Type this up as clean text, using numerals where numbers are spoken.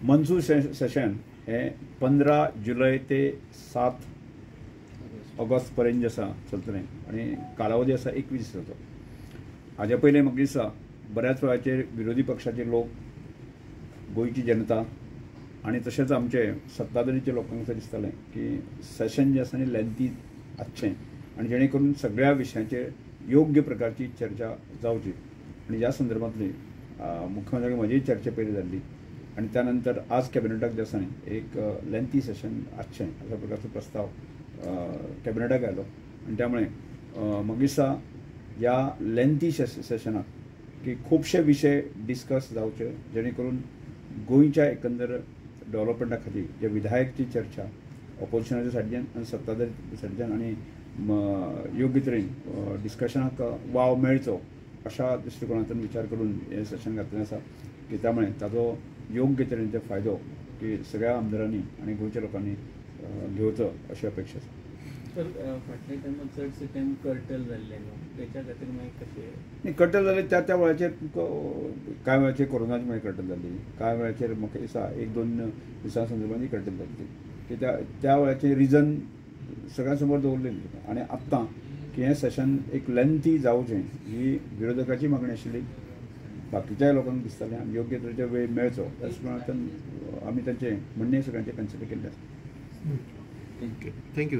मंजूर सेशन हे 15 जुलै ते 7 ऑगस्ट पर्यंत आसा चलतलें आनी कालावधी आसा 21 दिसाचो. हाजे पयलीं म्हाका दिसता बऱ्याच वेळाचेर विरोधी पक्षाचे लोक, गोंयची जनता आनी तशेंच आमचे सत्ताधारीचे लोकांक असं दिसतालें की सेशन जें आसा न्ही लेंथी आसचें आनी जेणे करून सगळ्या विशयांचेर योग्य प्रकारची चर्चा जावची. आनी ह्या संदर्भांतली मुख्यमंत्र्याक म्हजी चर्चा पयली जाल्ली आनी त्या नंतर आज कॅबिनेटाक जे आसा न्ही एक लेंथी सेशन आसचें अशा प्रकारचो प्रस्ताव कॅबिनेटाक आयलो आनी त्यामुळे म्हाका दिसता ह्या लेंथी सेशनाक की खुबशे विशय डिस्कस जावचे जेणे करून गोंयच्या एकंदर डेव्हलपमेंटा खातीर जे विधायकची चर्चा ऑपोजिशनाच्या सायडीच्यान आनी सत्ताधारी सायडीच्यान आनी योग्य तरेन डिस्कशनाक वाव मेळचो अशा दृश्टिकोनांतल्यान विचार करून हे सेशन घातलें आसा की त्यामुळे ताजो योग्य तरेचो फायदो की सगळ्या आमदारांनी आनी गोंयच्या लोकांनी घेवचो अशी अपेक्षा आसा. तर फाटल्या टायमार चडशे टायम कर्टल जाल्ले न्हू तेच्या खातीर मागीर कशें न्ही कर्टल जाले त्या वेळाचेर कांय वेळाचेर कोरोनाची मागीर कर्टल जाल्ली, कांय वेळाचेर म्हाका दिसता 1-2 दिसां संदर्भांनी कर्टल जाल्ली की त्या वेळाचेर रिजन सगळ्यां समोर दवरलेली. आनी आत्तां की हें सेशन एक लेंथी जावचें ही विरोधकाची मागणी आशिल्ली, बाकीच्याय लोकांक दिसतालें आनी योग्य तरेचो वेळ मेळचो त्याच प्रमाणांतल्यान आमी तांचें म्हणणें सगळ्यांचें कन्सिडर केल्लें आसा. Okay, thank you.